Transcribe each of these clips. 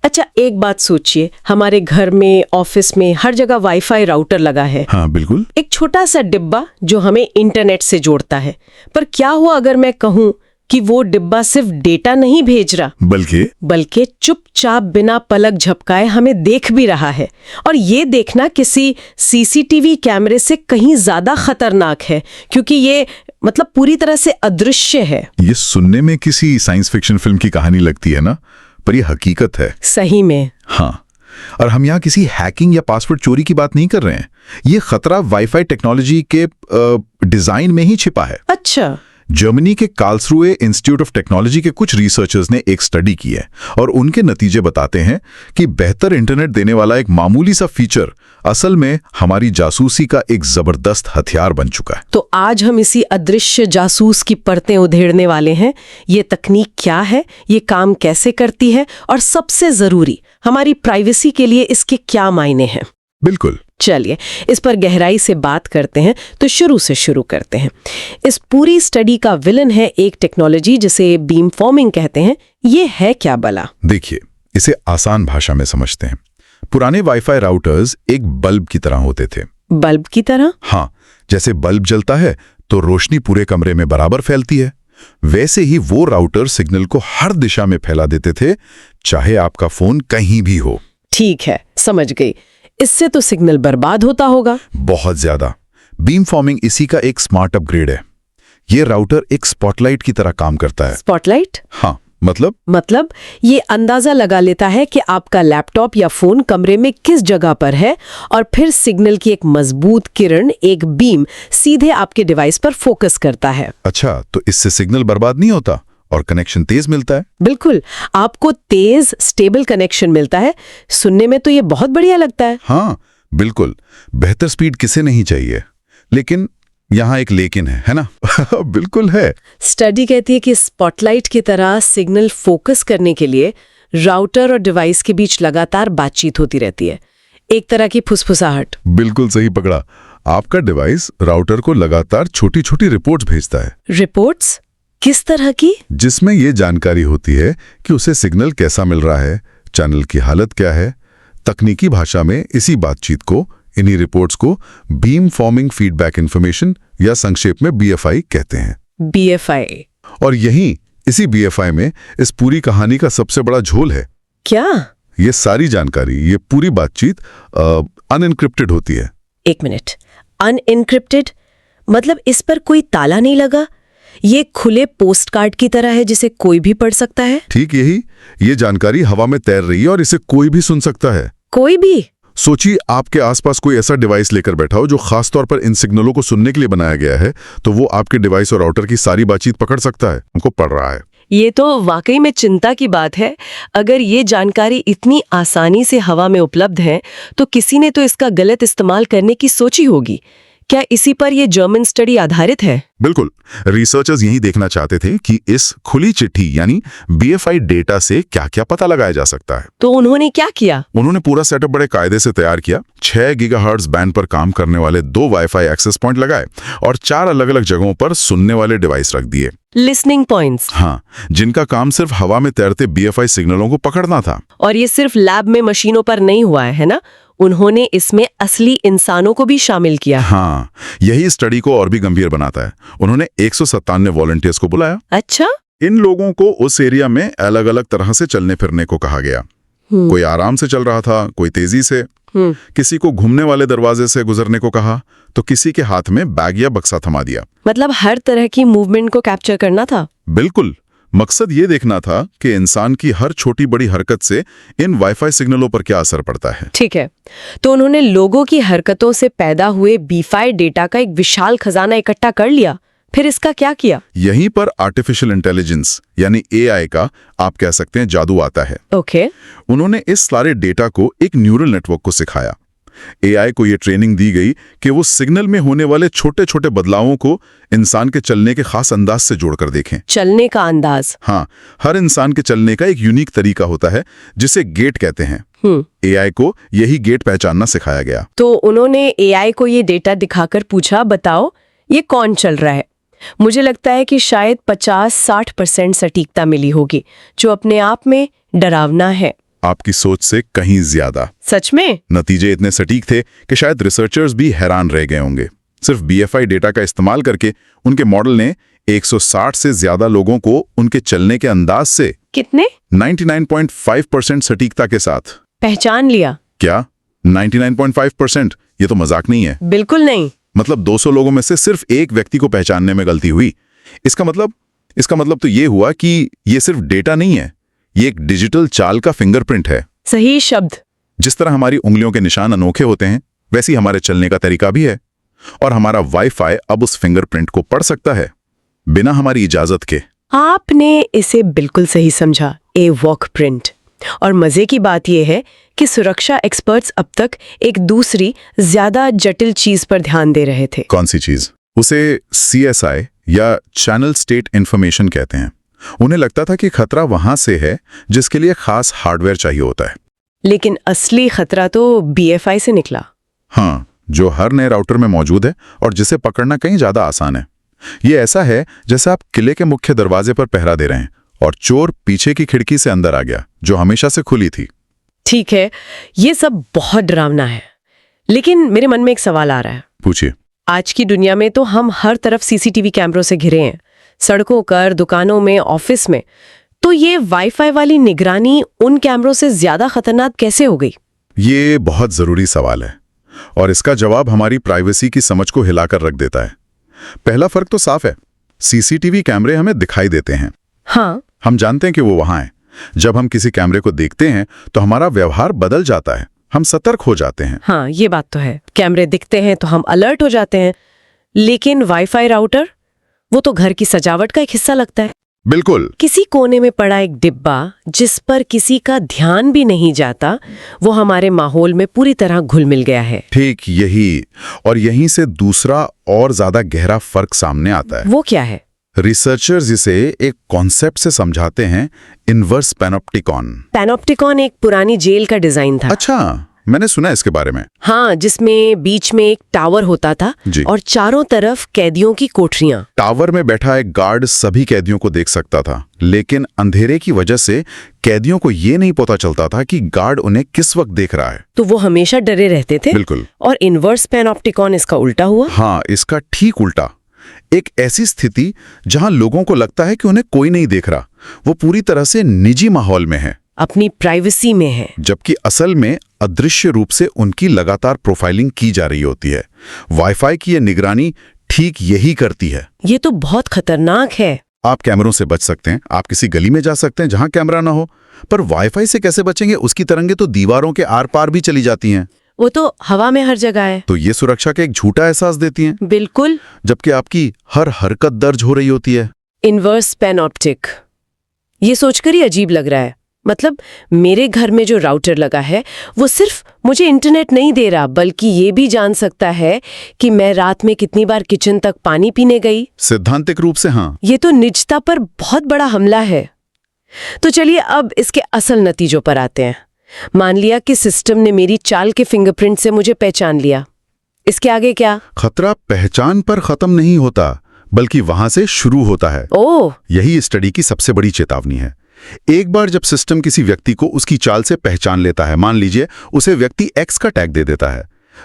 अच्छा, एक बात सोचिए, हमारे घर में, ऑफिस में, हर जगह वाईफाई राउटर लगा है। हाँ बिल्कुल। एक छोटा सा डिब्बा जो हमें इंटरनेट से जोड़ता है। पर क्या हुआ अगर मैं कहूँ कि वो डिब्बा सिर्फ डेटा नहीं भेज रहा, बल्कि चुपचाप बिना पलक झपकाए हमें देख भी रहा है। और ये देखना किसी सीसीटीवी कैमरे से कहीं ज्यादा खतरनाक है, क्योंकि ये मतलब पूरी तरह से अदृश्य है। ये सुनने में किसी साइंस फिक्शन फिल्म की कहानी लगती है ना, पर ये हकीकत है। सही में। हाँ, और हम यहाँ किसी हैकिंग या पासवर्ड चोरी की बात नहीं कर रहे हैं। ये खतरा वाईफाई टेक्नोलॉजी के डिजाइन में ही छिपा है। अच्छा। जर्मनी के कार्लसरूहे इंस्टीट्यूट ऑफ टेक्नोलॉजी के कुछ रिसर्चर्स ने एक स्टडी की है और उनके नतीजे बताते हैं कि बेहतर इंटरनेट देने वाला एक मामूली सा फीचर असल में हमारी जासूसी का एक जबरदस्त हथियार बन चुका है। तो आज हम इसी अदृश्य जासूस की परतें उधेड़ने वाले हैं। ये तकनीक क्या है, ये काम कैसे करती है, और सबसे जरूरी, हमारी प्राइवेसी के लिए इसके क्या मायने हैं। बिल्कुल। चलिए इस पर गहराई से बात करते हैं। तो शुरू से शुरू करते हैं। इस पूरी स्टडी का विलन है एक टेक्नोलॉजी जिसे बीम फॉर्मिंग कहते हैं। ये है क्या भला? देखिए, इसे आसान भाषा में समझते हैं। पुराने वाईफाई राउटर्स एक बल्ब की तरह होते थे। बल्ब की तरह? हाँ, जैसे बल्ब जलता है तो रोशनी पूरे कमरे में बराबर फैलती है, वैसे ही वो राउटर सिग्नल को हर दिशा में फैला देते थे, चाहे आपका फोन कहीं भी हो। ठीक है, समझ गई। इससे तो सिग्नल बर्बाद होता होगा। बहुत ज्यादा। बीम फॉर्मिंग इसी का एक स्मार्ट अपग्रेड है। ये राउटर एक स्पॉटलाइट की तरह काम करता है। स्पॉटलाइट? हाँ, मतलब ये अंदाजा लगा लेता है कि आपका लैपटॉप या फोन कमरे में किस जगह पर है, और फिर सिग्नल की एक मजबूत किरण, एक बीम, सीधे आपके डिवाइस पर फोकस करता है। अच्छा, तो इससे सिग्नल बर्बाद नहीं होता और कनेक्शन तेज मिलता है? बिल्कुल, आपको तेज स्टेबल कनेक्शन मिलता है। सुनने में तो ये बहुत बढ़िया लगता है। हाँ बिल्कुल, बेहतर स्पीड किसे नहीं चाहिए, लेकिन यहाँ एक लेकिन है ना? बिल्कुल है। स्टडी कहती है कि स्पॉटलाइट की तरह सिग्नल फोकस करने के लिए राउटर और डिवाइस के बीच लगातार बातचीत होती रहती है, एक तरह की फुसफुसाहट। बिल्कुल सही पकड़ा। आपका डिवाइस राउटर को लगातार छोटी छोटी रिपोर्ट्स भेजता है। रिपोर्ट्स? किस तरह की? जिसमें ये जानकारी होती है कि उसे सिग्नल कैसा मिल रहा है, चैनल की हालत क्या है। तकनीकी भाषा में इसी बातचीत को, इन्हीं रिपोर्ट्स को बीम फॉर्मिंग फीडबैक इंफॉर्मेशन या संक्षेप में BFI कहते हैं। BFI? और यही इसी BFI में इस पूरी कहानी का सबसे बड़ा झोल है। क्या? ये सारी जानकारी, ये पूरी बातचीत अनएन्क्रिप्टेड होती है। एक मिनट, अनएन्क्रिप्टेड मतलब इस पर कोई ताला नहीं लगा? ये खुले पोस्ट कार्ड की तरह है जिसे कोई भी पढ़ सकता है? ठीक यही। ये जानकारी हवा में तैर रही है और इसे कोई भी सुन सकता है। कोई भी? सोचिए, आपके आसपास कोई ऐसा डिवाइस लेकर बैठा हो जो खास तौर पर इन सिग्नलों को सुनने के लिए बनाया गया है, तो वो आपके डिवाइस और राउटर की सारी बातचीत पकड़ सकता है, उनको पढ़ रहा है। ये तो वाकई में चिंता की बात है। अगर ये जानकारी इतनी आसानी से हवा में उपलब्ध है, तो किसी ने तो इसका गलत इस्तेमाल करने की सोची होगी। क्या इसी पर यह जर्मन स्टडी आधारित है? बिल्कुल। रिसर्चर्स यही देखना चाहते थे कि इस खुली चिट्ठी यानी BFI डेटा से क्या क्या पता लगाया जा सकता है। तो उन्होंने क्या किया? उन्होंने पूरा सेटअप बड़े कायदे से तैयार किया। 6 गीगाहर्ट्ज बैंड पर काम करने वाले 2 वाईफाई एक्सेस पॉइंट लगाए और 4 अलग अलग जगहों पर सुनने वाले डिवाइस रख दिए। Listening points? हाँ, जिनका काम सिर्फ हवा में तैरते BFI सिग्नलों को पकड़ना था। और ये सिर्फ लैब में मशीनों पर नहीं हुआ है ना? उन्होंने इसमें असली इंसानों को भी शामिल किया। हाँ, यही स्टडी को और भी गंभीर बनाता है। उन्होंने 197 वॉलंटियर्स को बुलाया। अच्छा? इन लोगों को उस एरिया में अलग अलग तरह से चलने फिरने को कहा गया। कोई आराम से चल रहा था, कोई तेजी से, किसी को घूमने वाले दरवाजे से गुजरने को कहा, तो किसी के हाथ में बैग या बक्सा थमा दिया। मतलब हर तरह की मूवमेंट को कैप्चर करना था। बिल्कुल। मकसद ये देखना था कि इंसान की हर छोटी बड़ी हरकत से इन वाईफाई सिग्नलों पर क्या असर पड़ता है। ठीक है, तो उन्होंने लोगों की हरकतों से पैदा हुए BFI डेटा का एक विशाल खजाना इकट्ठा कर लिया। फिर इसका क्या किया? यहीं पर आर्टिफिशियल इंटेलिजेंस यानी AI का, आप कह सकते हैं, जादू आता है। ओके। उन्होंने इस सारे डेटा को एक न्यूरल नेटवर्क को सिखाया। AI को ये ट्रेनिंग दी गई कि वो सिग्नल में होने वाले छोटे छोटे बदलावों को इंसान के चलने के खास अंदाज से जोड़कर देखें। चलने का अंदाज? हाँ, हर इंसान के चलने का एक यूनिक तरीका होता है जिसे गेट कहते हैं। AI को यही गेट पहचानना सिखाया गया। तो उन्होंने AI को ये डेटा दिखाकर पूछा, बताओ ये कौन चल रहा है? मुझे लगता है कि शायद 50-60% सटीकता मिली होगी, जो अपने आप में डरावना है। आपकी सोच से कहीं ज्यादा। सच में? नतीजे इतने सटीक थे कि शायद रिसर्चर्स भी हैरान रह गए होंगे। सिर्फ BFI डेटा का इस्तेमाल करके उनके मॉडल ने 160 से ज्यादा लोगों को उनके चलने के अंदाज से कितने? 99.5% सटीकता के साथ पहचान लिया। क्या 99.5%? ये तो मजाक नहीं है। बिल्कुल नहीं। मतलब 200 लोगों में से सिर्फ एक व्यक्ति को पहचानने में गलती हुई। इसका मतलब तो ये हुआ कि ये सिर्फ डेटा नहीं है, ये एक डिजिटल चाल का फिंगरप्रिंट है। सही शब्द। जिस तरह हमारी उंगलियों के निशान अनोखे होते हैं, वैसे ही हमारे चलने का तरीका भी है। और हमारा वाईफाई अब उस फिंगरप्रिंट को पढ़ सकता है बिना हमारी इजाजत के। आपने इसे बिल्कुल सही समझा, ए वॉक प्रिंट। और मजे की बात यह है कि सुरक्षा एक्सपर्ट्स अब तक एक दूसरी ज्यादा जटिल चीज पर ध्यान दे रहे थे। कौन सी चीज? उसे CSI या चैनल स्टेट इंफॉर्मेशन कहते हैं। उन्हें लगता था कि खतरा वहां से है जिसके लिए खास हार्डवेयर चाहिए होता है। लेकिन असली खतरा तो BFI से निकला। हाँ, जो हर नए राउटर में मौजूद है और जिसे पकड़ना कहीं ज्यादा आसान है। ये ऐसा है जैसे आप किले के मुख्य दरवाजे पर पहरा दे रहे हैं और चोर पीछे की खिड़की से अंदर आ गया जो हमेशा से खुली थी। ठीक है, ये सब बहुत डरावना है, लेकिन मेरे मन में एक सवाल आ रहा है। पूछिए। आज की दुनिया में तो हम हर तरफ CCTV कैमरों से घिरे हैं, सड़कों पर, दुकानों में, ऑफिस में। तो ये वाईफाई वाली निगरानी उन कैमरों से ज्यादा खतरनाक कैसे हो गई? ये बहुत जरूरी सवाल है और इसका जवाब हमारी प्राइवेसी की समझ को हिलाकर रख देता है। पहला फर्क तो साफ है, CCTV कैमरे हमें दिखाई देते हैं। हाँ, हम जानते हैं कि वो वहां है। जब हम किसी कैमरे को देखते हैं तो हमारा व्यवहार बदल जाता है, हम सतर्क हो जाते हैं। हाँ, ये बात तो है। कैमरे दिखते हैं तो हम अलर्ट हो जाते हैं। लेकिन वाईफाई राउटर, वो तो घर की सजावट का एक हिस्सा लगता है। बिल्कुल। किसी कोने में पड़ा एक डिब्बा जिस पर किसी का ध्यान भी नहीं जाता, वो हमारे माहौल में पूरी तरह घुल मिल गया है। ठीक यही, और यहीं से दूसरा और ज्यादा गहरा फर्क सामने आता है। वो क्या है? रिसर्चर्स इसे एक कॉन्सेप्ट से समझाते हैं, इनवर्स पैनोप्टिकॉन। पैनोप्टिकॉन एक पुरानी जेल का डिजाइन था। अच्छा, मैंने सुना इसके बारे में। हाँ, जिसमें बीच में एक टावर होता था जी। और चारों तरफ कैदियों की कोठरियां। टावर में बैठा एक गार्ड सभी कैदियों को देख सकता था, लेकिन अंधेरे की वजह से कैदियों को ये नहीं पता चलता था कि गार्ड उन्हें किस वक्त देख रहा है। तो वो हमेशा डरे रहते थे। बिल्कुल। और इनवर्स पैनोप्टिकॉन इसका उल्टा हुआ। हाँ, इसका ठीक उल्टा। एक ऐसी स्थिति जहां लोगों को लगता है कि उन्हें कोई नहीं देख रहा, वो पूरी तरह से निजी माहौल में है, अपनी प्राइवेसी में है, जबकि असल में अदृश्य रूप से उनकी लगातार प्रोफाइलिंग की जा रही होती है। वाईफाई की ये निगरानी ठीक यही करती है। ये तो बहुत खतरनाक है। आप कैमरों से बच सकते हैं, आप किसी गली में जा सकते हैं जहां कैमरा ना हो, पर वाईफाई से कैसे बचेंगे? उसकी तरंगे तो दीवारों के आर पार भी चली जाती हैं। वो तो हवा में हर जगह है। तो ये सुरक्षा का एक झूठा एहसास देती हैं। बिल्कुल। जबकि आपकी हर हरकत दर्ज हो रही होती है। इनवर्स पैनोप्टिक, ये सोचकर ही अजीब लग रहा है। मतलब मेरे घर में जो राउटर लगा है वो सिर्फ मुझे इंटरनेट नहीं दे रहा, बल्कि ये भी जान सकता है कि मैं रात में कितनी बार किचन तक पानी पीने गई। सैद्धांतिक रूप से हाँ। ये तो निजता पर बहुत बड़ा हमला है। तो चलिए अब इसके असल नतीजों पर आते हैं। मान लिया कि सिस्टम ने मेरी चाल के फिंगरप्रिंट से मुझे पहचान लिया, इसके आगे क्या? खतरा पहचान पर खत्म नहीं होता, बल्कि वहां से शुरू होता है। ओह, यही इस स्टडी की सबसे बड़ी चेतावनी है। एक बार जब सिस्टम किसी व्यक्ति को उसकी चाल से पहचान लेता है, मान लीजिए उसे व्यक्ति X का टैग दे देता है,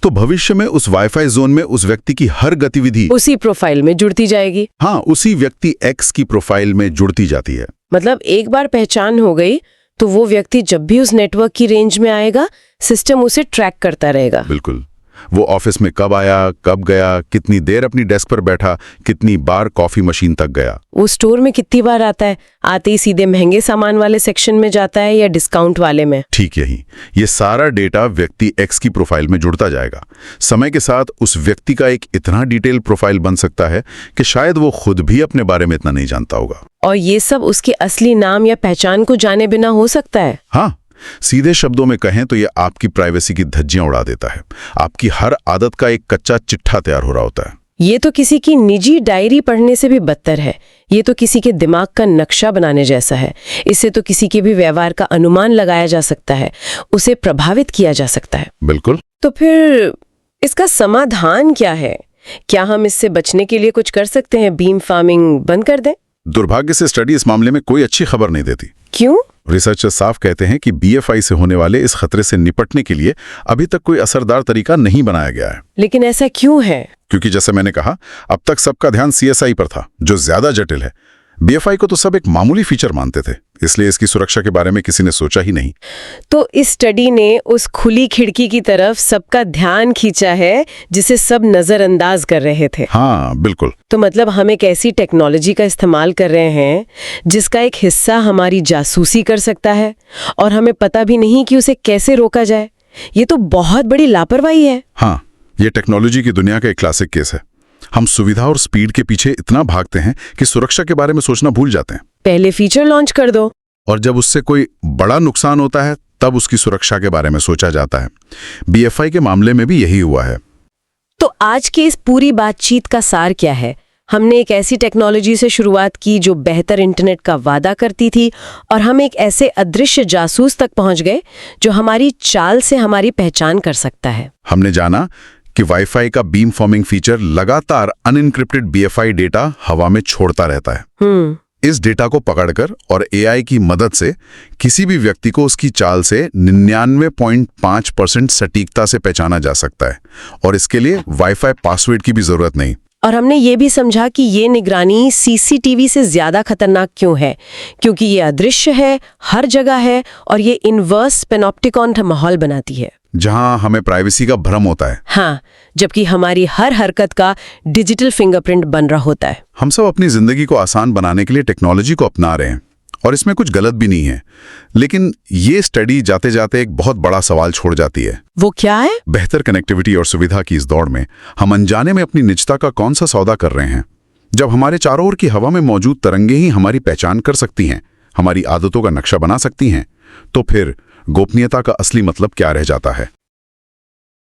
तो भविष्य में उस वाईफाई जोन में उस व्यक्ति की हर गतिविधि उसी प्रोफाइल में जुड़ती जाएगी। हाँ, उसी व्यक्ति X की प्रोफाइल में जुड़ती जाती है। मतलब एक बार पहचान हो गई तो वो व्यक्ति जब भी उस नेटवर्क की रेंज में आएगा, सिस्टम उसे ट्रैक करता रहेगा। बिल्कुल। वो ऑफिस में कब आया, कब गया, कितनी देर अपनी डेस्क पर बैठा, कितनी बार कॉफी मशीन तक गया, वो स्टोर में कितनी बार आता है, आते ही सीधे महंगे सामान वाले सेक्शन में जाता है या डिस्काउंट वाले में। ठीक यही। ये सारा डेटा व्यक्ति X की प्रोफाइल में जुड़ता जाएगा। समय के साथ उस व्यक्ति का एक इतना डिटेल प्रोफाइल बन सकता है कि शायद वो खुद भी अपने बारे में इतना नहीं जानता होगा। और ये सब उसके असली नाम या पहचान को जाने बिना हो सकता है। हाँ, सीधे शब्दों में कहें तो ये आपकी प्राइवेसी की धज्जियां उड़ा देता है। आपकी हर आदत का एक कच्चा चिट्ठा तैयार हो रहा होता है। ये तो किसी की निजी डायरी पढ़ने से भी बदतर है। ये तो किसी के दिमाग का नक्शा बनाने जैसा है। इससे तो किसी के भी व्यवहार का अनुमान लगाया जा सकता है, उसे प्रभावित किया जा सकता है। बिल्कुल। तो फिर इसका समाधान क्या है? क्या हम इससे बचने के लिए कुछ कर सकते हैं? बीम फार्मिंग बंद कर दें? दुर्भाग्य से स्टडी इस मामले में कोई अच्छी खबर नहीं देती। क्यों? रिसर्चर्स साफ कहते हैं कि BFI से होने वाले इस खतरे से निपटने के लिए अभी तक कोई असरदार तरीका नहीं बनाया गया है। लेकिन ऐसा क्यों है? क्योंकि जैसे मैंने कहा, अब तक सबका ध्यान CSI पर था, जो ज्यादा जटिल है। BFI को तो सब एक मामूली फीचर मानते थे, इसलिए इसकी सुरक्षा के बारे में किसी ने सोचा ही नहीं। तो इस स्टडी ने उस खुली खिड़की की तरफ सबका ध्यान खींचा है जिसे सब नजरअंदाज कर रहे थे। हाँ, बिल्कुल। तो मतलब हम एक ऐसी टेक्नोलॉजी का इस्तेमाल कर रहे हैं जिसका एक हिस्सा हमारी जासूसी कर सकता है और हमें पता भी नहीं कि उसे कैसे रोका जाए। ये तो बहुत बड़ी लापरवाही है। हाँ, ये टेक्नोलॉजी की दुनिया का एक क्लासिक केस है। हम सुविधा और स्पीड के पीछे इतना भागते हैं कि सुरक्षा के बारे में सोचना भूल जाते हैं। पहले फीचर लॉन्च कर दो और जब उससे कोई बड़ा नुकसान होता है तब उसकी सुरक्षा के बारे में सोचा जाता है। BFI के मामले में भी यही हुआ है। तो आज की इस पूरी बातचीत का सार क्या है? हमने एक ऐसी टेक्नोलॉजी से शुरुआत की जो बेहतर इंटरनेट का वादा करती थी और हम एक ऐसे अदृश्य जासूस तक पहुंच गए जो हमारी चाल से हमारी पहचान कर सकता है। हमने जाना कि वाईफाई का बीम फॉर्मिंग फीचर लगातार अनइनक्रिप्टेड BFI डेटा हवा में छोड़ता रहता है। इस डेटा को पकड़कर और AI की मदद से किसी भी व्यक्ति को उसकी चाल से 99.5% सटीकता से पहचाना जा सकता है और इसके लिए वाईफाई पासवर्ड की भी जरूरत नहीं। और हमने ये भी समझा कि ये निगरानी CCTV से ज्यादा खतरनाक क्यों है, क्योंकि ये अदृश्य है, हर जगह है और ये इनवर्स पेनोप्टिकॉन माहौल बनाती है जहां हमें प्राइवेसी का भ्रम होता है। हाँ, जबकि हमारी हर हरकत का डिजिटल फिंगरप्रिंट बन रहा होता है। हम सब अपनी जिंदगी को आसान बनाने के लिए टेक्नोलॉजी को अपना रहे हैं और इसमें कुछ गलत भी नहीं है, लेकिन ये स्टडी जाते जाते एक बहुत बड़ा सवाल छोड़ जाती है। वो क्या है? बेहतर कनेक्टिविटी और सुविधा की इस दौड़ में हम अनजाने में अपनी निजता का कौन सा सौदा कर रहे हैं? जब हमारे चारों ओर की हवा में मौजूद तरंगे ही हमारी पहचान कर सकती हैं, हमारी आदतों का नक्शा बना सकती हैं, तो फिर गोपनीयता का असली मतलब क्या रह जाता है?